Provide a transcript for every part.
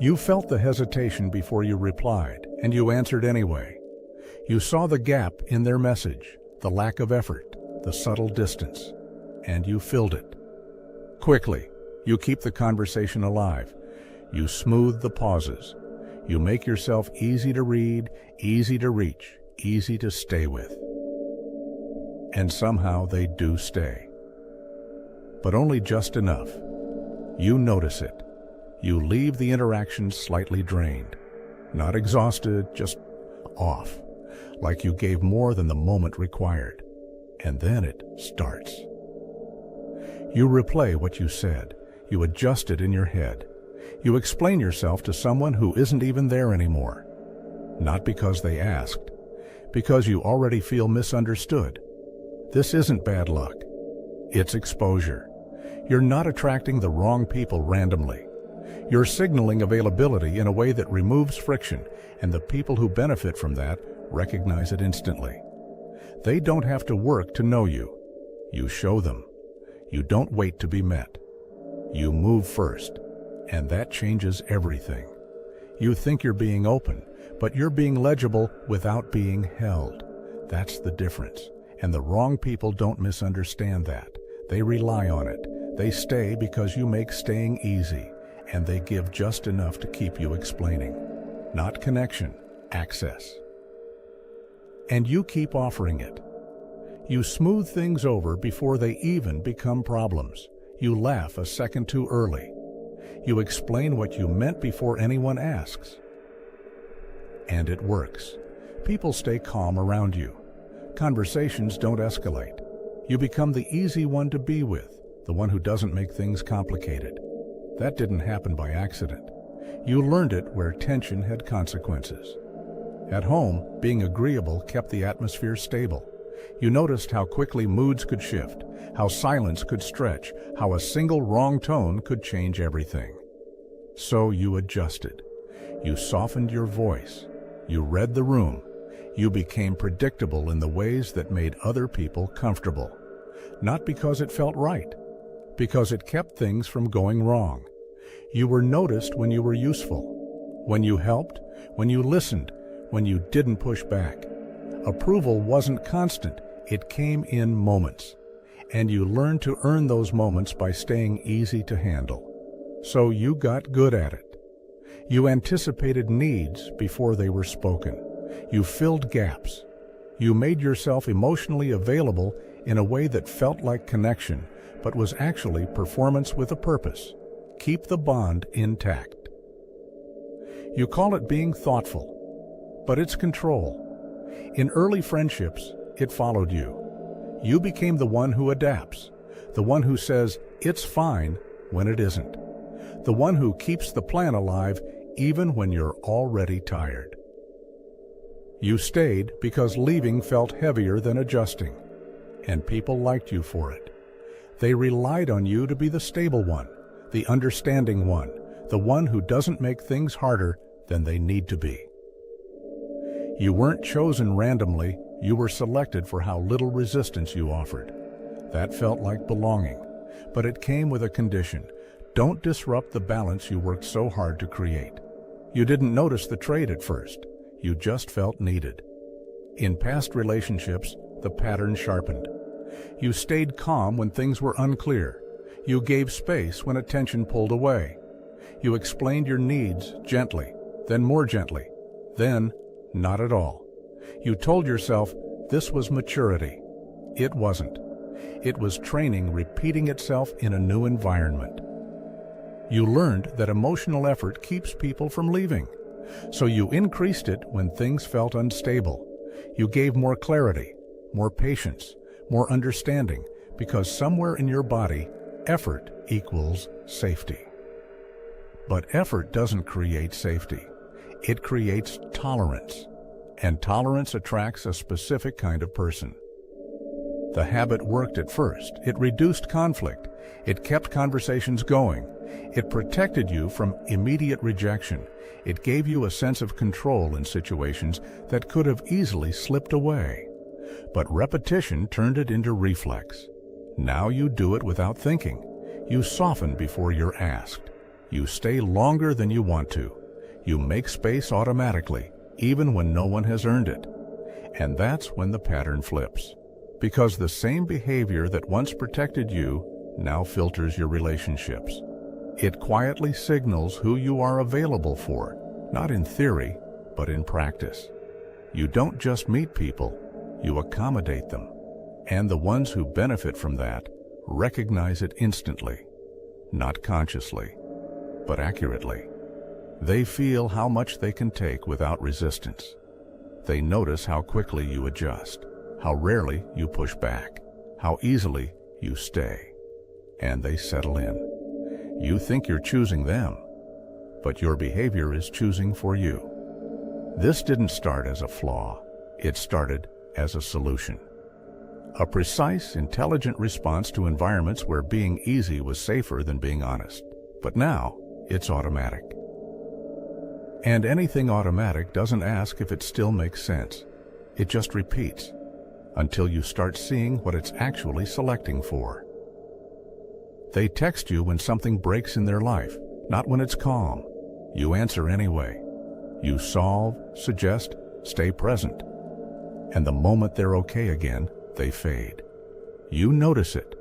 You felt the hesitation before you replied, and you answered anyway. You saw the gap in their message, the lack of effort, the subtle distance, and you filled it. Quickly, you keep the conversation alive. You smooth the pauses. You make yourself easy to read, easy to reach, easy to stay with. And somehow they do stay. But only just enough. You notice it. You leave the interaction slightly drained. Not exhausted, just off. Like you gave more than the moment required. And then it starts. You replay what you said. You adjust it in your head. You explain yourself to someone who isn't even there anymore. Not because they asked, because you already feel misunderstood. This isn't bad luck. It's exposure. You're not attracting the wrong people randomly. You're signaling availability in a way that removes friction, and the people who benefit from that recognize it instantly. They don't have to work to know you. You show them. You don't wait to be met. You move first, and that changes everything. You think you're being open, but you're being legible without being held. That's the difference, and the wrong people don't misunderstand that. They rely on it. They stay because you make staying easy, and they give just enough to keep you explaining. Not connection, access. And you keep offering it. You smooth things over before they even become problems. You laugh a second too early. You explain what you meant before anyone asks. And it works. People stay calm around you. Conversations don't escalate. You become the easy one to be with, the one who doesn't make things complicated. That didn't happen by accident. You learned it where tension had consequences. At home, being agreeable kept the atmosphere stable. You noticed how quickly moods could shift, how silence could stretch, how a single wrong tone could change everything. So you adjusted. You softened your voice. You read the room. You became predictable in the ways that made other people comfortable. Not because it felt right, because it kept things from going wrong. You were noticed when you were useful, when you helped, when you listened, when you didn't push back. Approval wasn't constant, it came in moments. And you learned to earn those moments by staying easy to handle. So you got good at it. You anticipated needs before they were spoken. You filled gaps. You made yourself emotionally available in a way that felt like connection, but was actually performance with a purpose. Keep the bond intact. You call it being thoughtful, but it's control. In early friendships, it followed you. You became the one who adapts, the one who says it's fine when it isn't, the one who keeps the plan alive even when you're already tired. You stayed because leaving felt heavier than adjusting, and people liked you for it. They relied on you to be the stable one, the understanding one, the one who doesn't make things harder than they need to be. You weren't chosen randomly, you were selected for how little resistance you offered. That felt like belonging, but it came with a condition. Don't disrupt the balance you worked so hard to create. You didn't notice the trade at first. You just felt needed. In past relationships, the pattern sharpened. You stayed calm when things were unclear. You gave space when attention pulled away. You explained your needs gently, then more gently, then not at all. You told yourself this was maturity. It wasn't. It was training repeating itself in a new environment. You learned that emotional effort keeps people from leaving. So you increased it when things felt unstable. You gave more clarity, more patience, more understanding, because somewhere in your body, effort equals safety. But effort doesn't create safety. It creates tolerance, and tolerance attracts a specific kind of person. The habit worked at first. It reduced conflict. It kept conversations going. It protected you from immediate rejection. It gave you a sense of control in situations that could have easily slipped away. But repetition turned it into reflex. Now you do it without thinking. You soften before you're asked. You stay longer than you want to. You make space automatically, even when no one has earned it. And that's when the pattern flips. Because the same behavior that once protected you now filters your relationships. It quietly signals who you are available for, not in theory, but in practice. You don't just meet people, you accommodate them. And the ones who benefit from that recognize it instantly, not consciously, but accurately. They feel how much they can take without resistance. They notice how quickly you adjust, how rarely you push back, how easily you stay. And they settle in. You think you're choosing them, but your behavior is choosing for you. This didn't start as a flaw. It started as a solution. A precise, intelligent response to environments where being easy was safer than being honest. But now, it's automatic. And anything automatic doesn't ask if it still makes sense. It just repeats until you start seeing what it's actually selecting for. They text you when something breaks in their life, not when it's calm. You answer anyway. You solve, suggest, stay present. And the moment they're okay again, they fade. You notice it,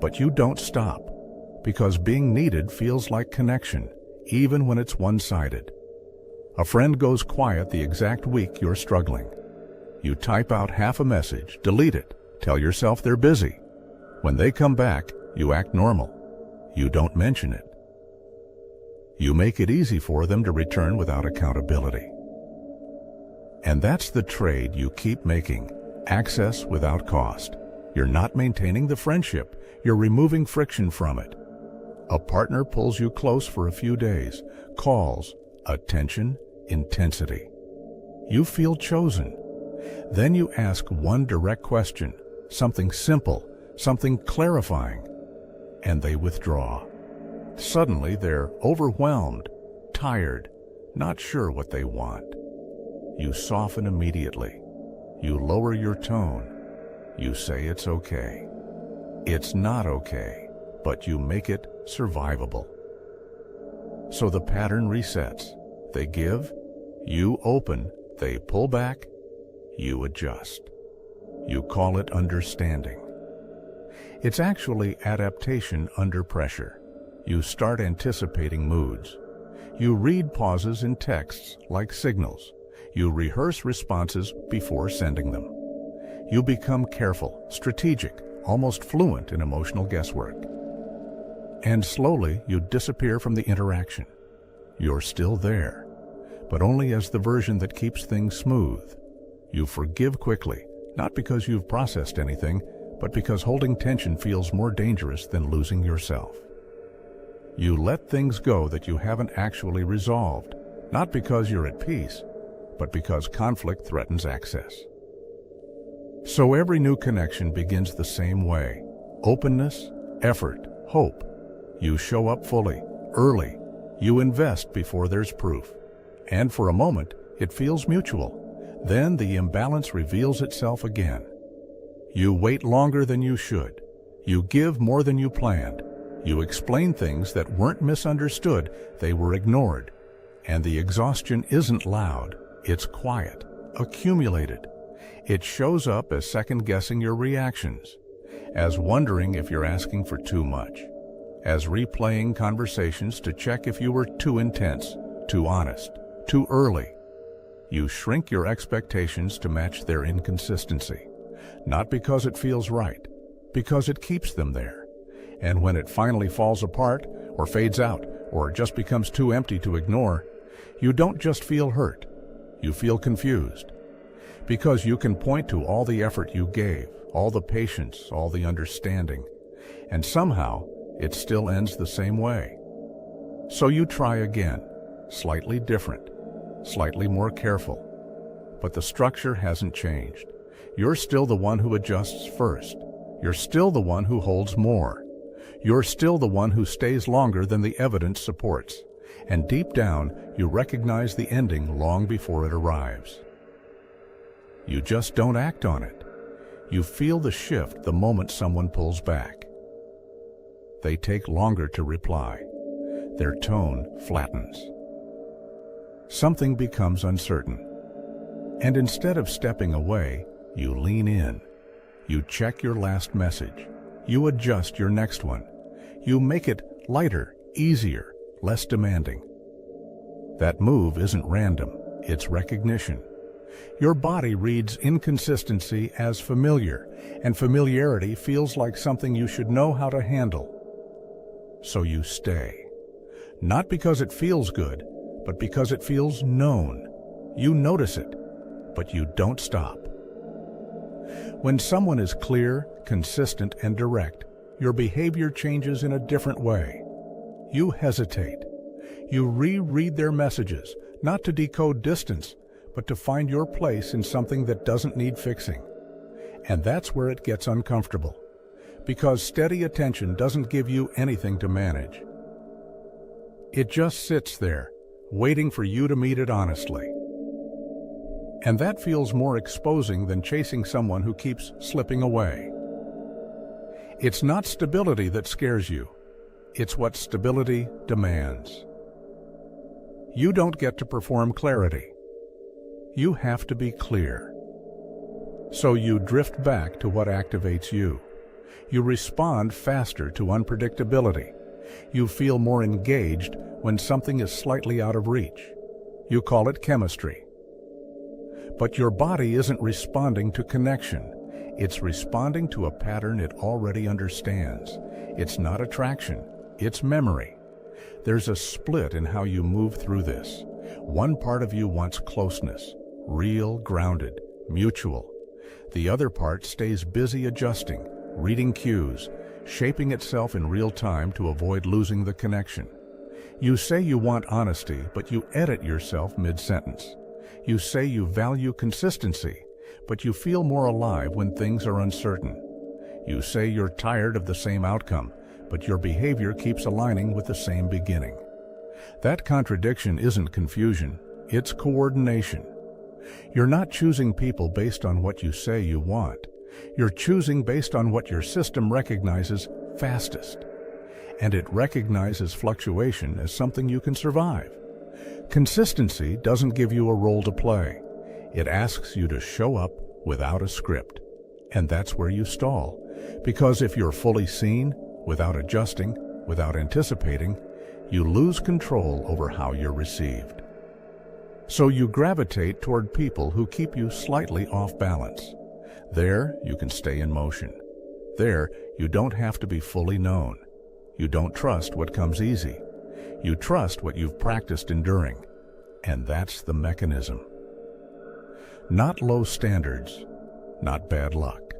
but you don't stop, because being needed feels like connection, even when it's one-sided. A friend goes quiet the exact week you're struggling. You type out half a message, delete it, tell yourself they're busy. When they come back, you act normal. You don't mention it. You make it easy for them to return without accountability. And that's the trade you keep making, access without cost. You're not maintaining the friendship, you're removing friction from it. A partner pulls you close for a few days, calls, attention, intensity. You feel chosen. Then you ask one direct question, something simple, something clarifying, and they withdraw. Suddenly they're overwhelmed, tired, not sure what they want. You soften immediately. You lower your tone. You say it's okay. It's not okay, but you make it survivable. So the pattern resets. They give, you open, they pull back, you adjust. You call it understanding. It's actually adaptation under pressure. You start anticipating moods. You read pauses in texts like signals. You rehearse responses before sending them. You become careful, strategic, almost fluent in emotional guesswork. And slowly you disappear from the interaction. You're still there, but only as the version that keeps things smooth. You forgive quickly, not because you've processed anything, but because holding tension feels more dangerous than losing yourself. You let things go that you haven't actually resolved, not because you're at peace, but because conflict threatens access. So every new connection begins the same way. Openness, effort, hope. You show up fully, early. You invest before there's proof. And for a moment, it feels mutual. Then the imbalance reveals itself again. You wait longer than you should. You give more than you planned. You explain things that weren't misunderstood, they were ignored. And the exhaustion isn't loud, it's quiet, accumulated. It shows up as second-guessing your reactions, as wondering if you're asking for too much, as replaying conversations to check if you were too intense, too honest, too early. You shrink your expectations to match their inconsistency, not because it feels right, because it keeps them there. And when it finally falls apart, or fades out, or just becomes too empty to ignore, you don't just feel hurt, you feel confused. Because you can point to all the effort you gave, all the patience, all the understanding, and somehow it still ends the same way. So you try again, slightly different, slightly more careful. But the structure hasn't changed. You're still the one who adjusts first. You're still the one who holds more. You're still the one who stays longer than the evidence supports. And deep down, you recognize the ending long before it arrives. You just don't act on it. You feel the shift the moment someone pulls back. They take longer to reply. their tone flattens. Something becomes uncertain. And instead of stepping away, you lean in. You check your last message. You adjust your next one. You make it lighter, easier, less demanding. That move isn't random, it's recognition. Your body reads inconsistency as familiar, and familiarity feels like something you should know how to handle. So you stay. Not because it feels good, but because it feels known. You notice it, but you don't stop. When someone is clear, consistent, and direct, your behavior changes in a different way. You hesitate. You reread their messages, not to decode distance, but to find your place in something that doesn't need fixing. And that's where it gets uncomfortable, because steady attention doesn't give you anything to manage. It just sits there, waiting for you to meet it honestly. And that feels more exposing than chasing someone who keeps slipping away. It's not stability that scares you. It's what stability demands. You don't get to perform clarity. You have to be clear. So you drift back to what activates you. You respond faster to unpredictability. You feel more engaged when something is slightly out of reach. You call it chemistry. But your body isn't responding to connection. It's responding to a pattern it already understands. It's not attraction, it's memory. There's a split in how you move through this. One part of you wants closeness, real, grounded, mutual. The other part stays busy adjusting, reading cues, shaping itself in real time to avoid losing the connection. You say you want honesty, but you edit yourself mid-sentence. You say you value consistency, but you feel more alive when things are uncertain. You say you're tired of the same outcome, but your behavior keeps aligning with the same beginning. That contradiction isn't confusion, it's coordination. You're not choosing people based on what you say you want. You're choosing based on what your system recognizes fastest. And it recognizes fluctuation as something you can survive. Consistency doesn't give you a role to play. It asks you to show up without a script. And that's where you stall. Because if you're fully seen, without adjusting, without anticipating, you lose control over how you're received. So you gravitate toward people who keep you slightly off balance. There, you can stay in motion. There, you don't have to be fully known. You don't trust what comes easy. You trust what you've practiced enduring. And that's the mechanism. Not low standards, not bad luck.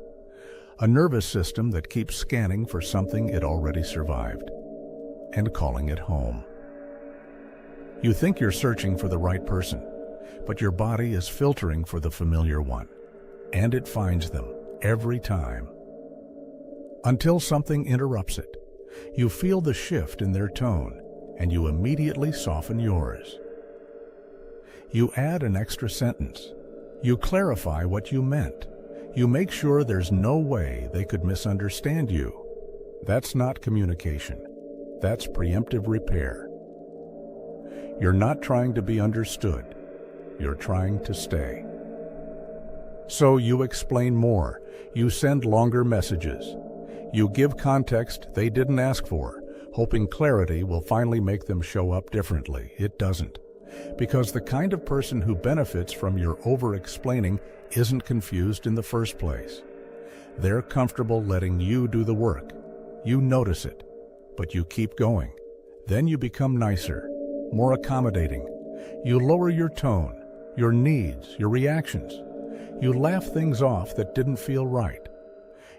A nervous system that keeps scanning for something it already survived and calling it home. You think you're searching for the right person, but your body is filtering for the familiar one, and it finds them every time. Until something interrupts it. You feel the shift in their tone, and you immediately soften yours. You add an extra sentence. You clarify what you meant. You make sure there's no way they could misunderstand you. That's not communication. That's preemptive repair. You're not trying to be understood. You're trying to stay. So you explain more. You send longer messages. You give context they didn't ask for, hoping clarity will finally make them show up differently. It doesn't. Because the kind of person who benefits from your over-explaining isn't confused in the first place. They're comfortable letting you do the work. You notice it, but you keep going. Then you become nicer, more accommodating. You lower your tone, your needs, your reactions. You laugh things off that didn't feel right.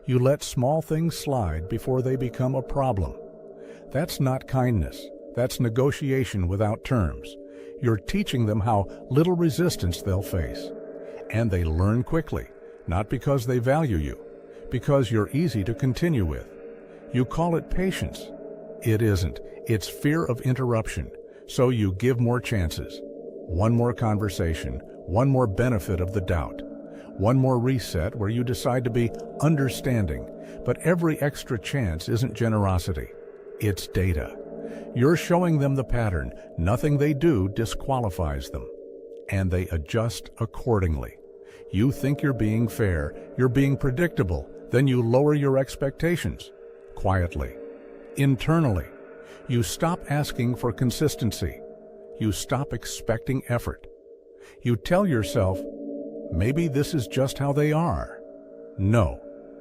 You let small things slide before they become a problem. That's not kindness. That's negotiation without terms. You're teaching them how little resistance they'll face. And they learn quickly, not because they value you, because you're easy to continue with. You call it patience. It isn't. It's fear of interruption. So you give more chances. One more conversation, one more benefit of the doubt. One more reset where you decide to be understanding. But every extra chance isn't generosity. It's data. You're showing them the pattern. Nothing they do disqualifies them, and they adjust accordingly. You think you're being fair, you're being predictable, then you lower your expectations. Quietly, internally, you stop asking for consistency. You stop expecting effort. You tell yourself, maybe this is just how they are. No,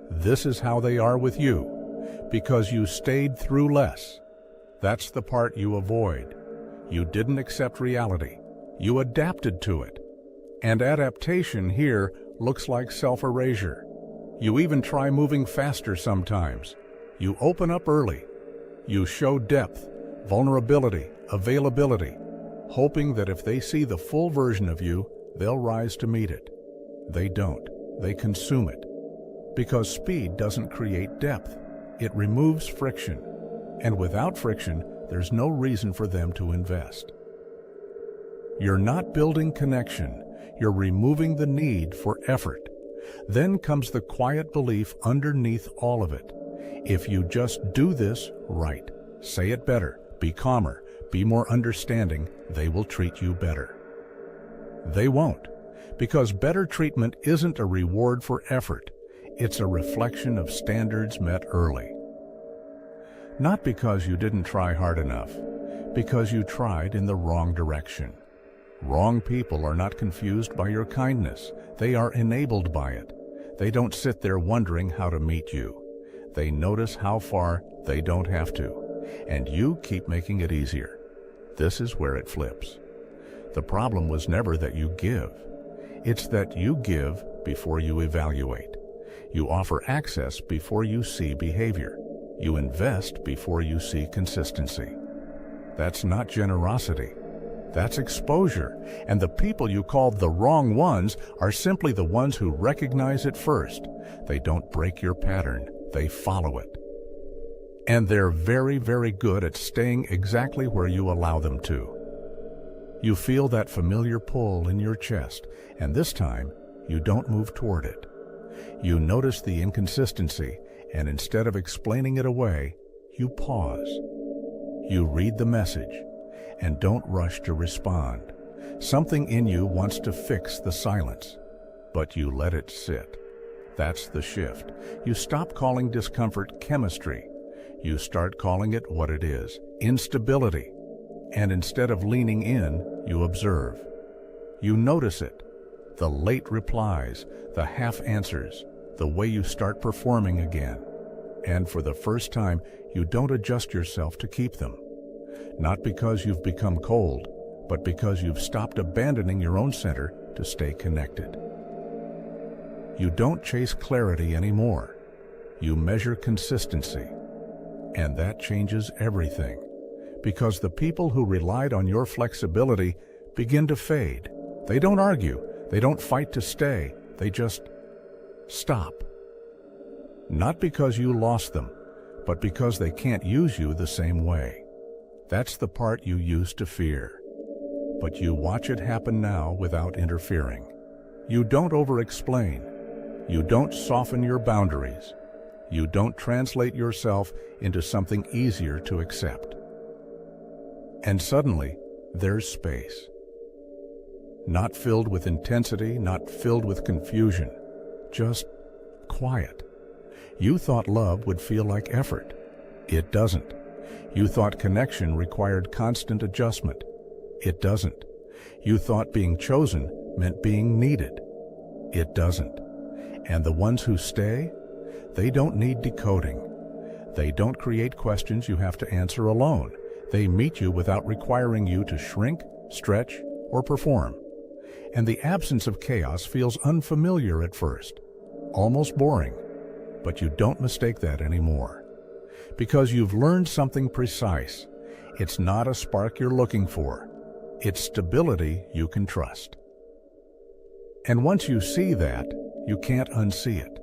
this is how they are with you, because you stayed through less. That's the part you avoid. You didn't accept reality. You adapted to it. And adaptation here looks like self-erasure. You even try moving faster sometimes. You open up early. You show depth, vulnerability, availability, hoping that if they see the full version of you, they'll rise to meet it. They don't. They consume it. Because speed doesn't create depth. It removes friction. And without friction, there's no reason for them to invest. You're not building connection. You're removing the need for effort. Then comes the quiet belief underneath all of it. If you just do this right, say it better, be calmer, be more understanding, they will treat you better. They won't, because better treatment isn't a reward for effort. It's a reflection of standards met early. Not because you didn't try hard enough, because you tried in the wrong direction. Wrong people are not confused by your kindness. They are enabled by it. They don't sit there wondering how to meet you. They notice how far they don't have to, and you keep making it easier. This is where it flips. The problem was never that you give. It's that you give before you evaluate. You offer access before you see behavior. You invest before you see consistency. That's not generosity. That's exposure, and the people you called the wrong ones are simply the ones who recognize it first. They don't break your pattern, they follow it. And they're very, very good at staying exactly where you allow them to. You feel that familiar pull in your chest, and this time, you don't move toward it. You notice the inconsistency, and instead of explaining it away, you pause. You read the message, and don't rush to respond. Something in you wants to fix the silence, but you let it sit. That's the shift. You stop calling discomfort chemistry. You start calling it what it is, instability. And instead of leaning in, you observe. You notice it, the late replies, the half answers, the way you start performing again. And for the first time, you don't adjust yourself to keep them. Not because you've become cold, but because you've stopped abandoning your own center to stay connected. You don't chase clarity anymore. You measure consistency. And that changes everything. Because the people who relied on your flexibility begin to fade. They don't argue. They don't fight to stay. They just stop. Not because you lost them, but because they can't use you the same way. That's the part you used to fear. But you watch it happen now without interfering. You don't over-explain. You don't soften your boundaries. You don't translate yourself into something easier to accept. And suddenly, there's space. Not filled with intensity, not filled with confusion, just quiet. You thought love would feel like effort. It doesn't. You thought connection required constant adjustment. It doesn't. You thought being chosen meant being needed. It doesn't. And the ones who stay, they don't need decoding. They don't create questions you have to answer alone. They meet you without requiring you to shrink, stretch, or perform. And the absence of chaos feels unfamiliar at first, almost boring. But you don't mistake that anymore. Because you've learned something precise. It's not a spark you're looking for. It's stability you can trust. And once you see that, you can't unsee it.